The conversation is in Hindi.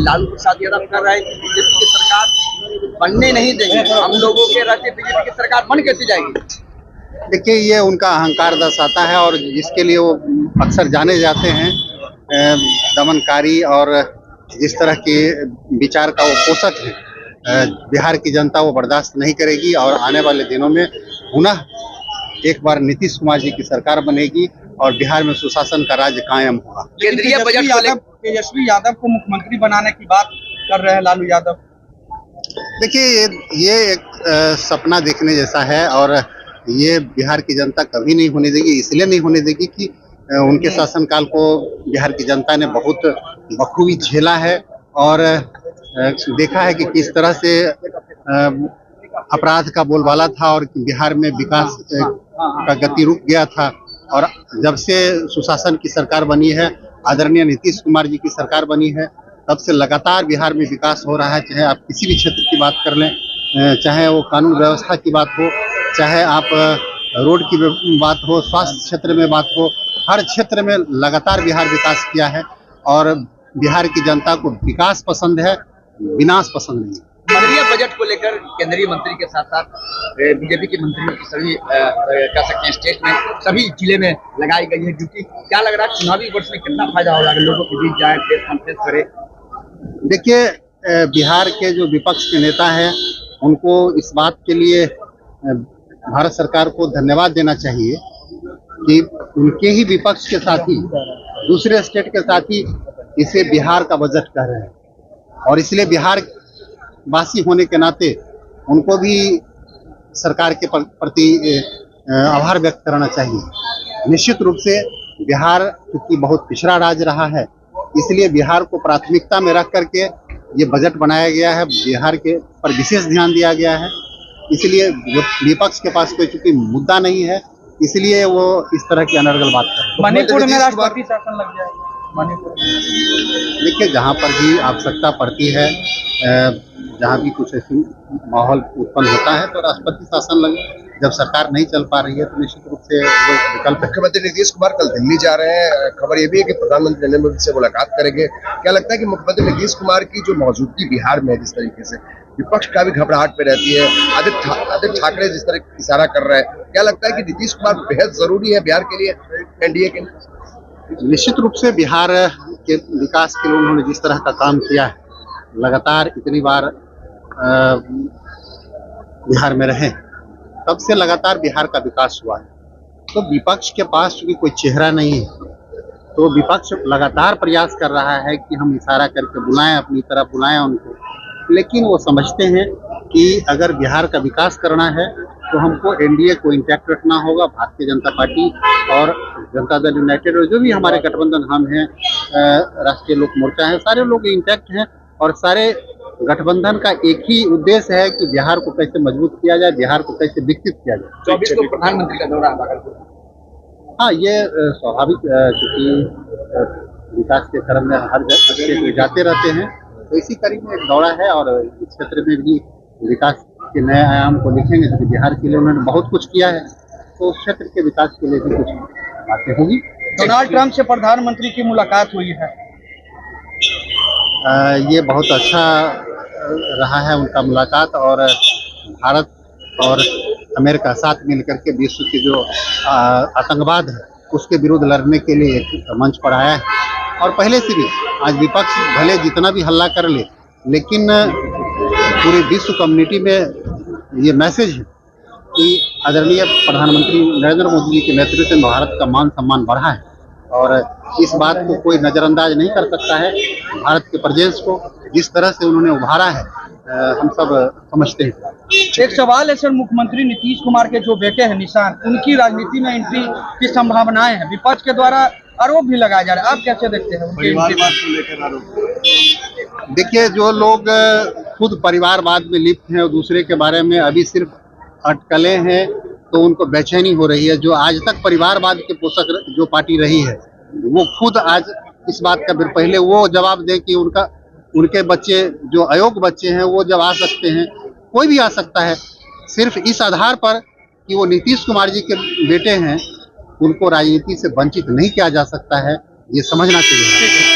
लालू प्रसाद यादव कर रहे हैं कि बीजेपी की सरकार बनने नहीं देंगे, हम लोगों के रहते बीजेपी की सरकार बन कैसे जाएगी। देखिए, ये उनका अहंकार दर्शाता है और जिसके लिए वो अक्सर जाने जाते हैं, दमनकारी और जिस तरह के विचार का वो पोषक है, बिहार की जनता वो बर्दाश्त नहीं करेगी और आने वाले दिनों में पुनः एक बार नीतीश कुमार जी की सरकार बनेगी और बिहार में सुशासन का राज्य कायम होगा। केंद्रीय बजट तेजस्वी यादव को मुख्यमंत्री बनाने की बात कर रहे हैं लालू यादव। देखिए, ये एक सपना देखने जैसा है और ये बिहार की जनता कभी नहीं होने देगी। इसलिए नहीं होने देगी कि उनके शासनकाल को बिहार की जनता ने बहुत बखूबी झेला है और देखा है कि किस तरह से अपराध का बोलबाला था और बिहार में विकास का गति रुक गया था। और जब से सुशासन की सरकार बनी है, आदरणीय नीतीश कुमार जी की सरकार बनी है, तब से लगातार बिहार में विकास हो रहा है। चाहे आप किसी भी क्षेत्र की बात कर लें, चाहे वो कानून व्यवस्था की बात हो, चाहे आप रोड की बात हो, स्वास्थ्य क्षेत्र में बात हो, हर क्षेत्र में लगातार बिहार विकास किया है और बिहार की जनता को विकास पसंद है, विनाश पसंद नहीं। केंद्रीय बजट को लेकर केंद्रीय मंत्री के साथ साथ बीजेपी के मंत्रियों की सभी कह सकते हैं स्टेट में सभी जिले में लगाई गई है ड्यूटी। क्या लग रहा है चुनावी वर्ष में कितना फायदा होगा अगर लोगों के बीच जाए, प्रेस कॉन्फ्रेंस करे। देखिए, बिहार के जो विपक्ष के नेता हैं उनको इस बात के लिए भारत सरकार को धन्यवाद देना चाहिए कि उनके ही विपक्ष के साथ ही दूसरे स्टेट के साथ ही इसे बिहार का बजट कह रहे हैं और इसलिए बिहार वासी होने के नाते उनको भी सरकार के प्रति आभार व्यक्त करना चाहिए। निश्चित रूप से बिहार क्योंकि बहुत पिछड़ा राज्य रहा है, इसलिए बिहार को प्राथमिकता में रख करके ये बजट बनाया गया है, बिहार के पर विशेष ध्यान दिया गया है। इसलिए विपक्ष के पास कोई चूंकि मुद्दा नहीं है, इसलिए वो इस तरह की अनर्गल बात कर रहे हैं। मणिपुर में राष्ट्रपति शासन लग जाएगा। मणिपुर देखिए, जहाँ पर भी आवश्यकता पड़ती है, जहाँ भी कुछ ऐसी माहौल उत्पन्न होता है तो राष्ट्रपति शासन लगे। जब सरकार नहीं चल पा रही है तो निश्चित रूप से वो विकल्प। मुख्यमंत्री नीतीश कुमार कल दिल्ली जा रहे हैं, खबर ये भी है कि प्रधानमंत्री नरेंद्र मोदी से मुलाकात करेंगे। क्या लगता है कि मुख्यमंत्री नीतीश कुमार की जो मौजूदगी बिहार में है, जिस तरीके से विपक्ष का भी घबराहट पे रहती है, आदित्य ठाकरे जिस तरह इशारा कर रहे हैं, क्या लगता है कि नीतीश कुमार बेहद जरूरी है बिहार के लिए, एनडीए के? निश्चित रूप से बिहार के विकास के लिए उन्होंने जिस तरह का काम किया है, लगातार इतनी बार बिहार में रहे, तब से लगातार बिहार का विकास हुआ है। तो विपक्ष के पास चूंकि कोई चेहरा नहीं है, तो विपक्ष लगातार प्रयास कर रहा है कि हम इशारा करके बुलाएं, अपनी तरफ बुलाएं उनको, लेकिन वो समझते हैं कि अगर बिहार का विकास करना है तो हमको एनडीए को इंटैक्ट रखना होगा। भारतीय जनता पार्टी और जनता दल यूनाइटेड और जो भी हमारे गठबंधन हम हैं, राष्ट्रीय लोक मोर्चा है, सारे लोग इंटैक्ट हैं और सारे गठबंधन का एक ही उद्देश्य है कि बिहार को कैसे मजबूत किया जाए, बिहार को कैसे विकसित किया जाए। 24 को प्रधानमंत्री का दौरा भागलपुर। हाँ, ये स्वाभाविक, क्योंकि विकास के क्रम में हर जगह जाते रहते हैं, तो इसी कड़ी में एक दौरा है और इस क्षेत्र में भी विकास के नए आयाम को देखेंगे क्योंकि बिहार के लिए उन्होंने बहुत कुछ किया है, तो उस क्षेत्र के विकास के लिए भी कुछ बातें होगी। डोनाल्ड ट्रंप से प्रधानमंत्री की मुलाकात हुई है, ये बहुत अच्छा रहा है उनका मुलाकात और भारत और अमेरिका साथ मिलकर के विश्व की जो आतंकवाद है उसके विरुद्ध लड़ने के लिए एक मंच पर आया है। और पहले से भी आज विपक्ष भले जितना भी हल्ला कर ले, लेकिन पूरे विश्व कम्युनिटी में ये मैसेज है कि आदरणीय प्रधानमंत्री नरेंद्र मोदी जी के नेतृत्व में भारत का मान सम्मान बढ़ा है और इस बात को कोई नज़रअंदाज नहीं कर सकता है। भारत के प्रेजेंस को जिस तरह से उन्होंने उभारा है, हम सब समझते हैं। एक सवाल है सर, मुख्यमंत्री नीतीश कुमार के जो बेटे हैं निशान, उनकी राजनीति में एंट्री की संभावनाएं हैं, विपक्ष के द्वारा आरोप भी लगाया जा रहा है, आप कैसे देखते हैं परिवारवाद को लेकर आरोप? देखिए, जो लोग खुद परिवारवाद में लिप्त हैं और दूसरे के बारे में अभी सिर्फ अटकलें हैं, तो उनको बेचैनी हो रही है। जो आज तक परिवारवाद के पोषक जो पार्टी रही है, वो खुद आज इस बात का पहले वो जवाब दें कि उनके बच्चे जो अयोग्य बच्चे हैं वो जब आ सकते हैं, कोई भी आ सकता है। सिर्फ इस आधार पर कि वो नीतीश कुमार जी के बेटे हैं, उनको राजनीति से वंचित नहीं किया जा सकता है, ये समझना चाहिए।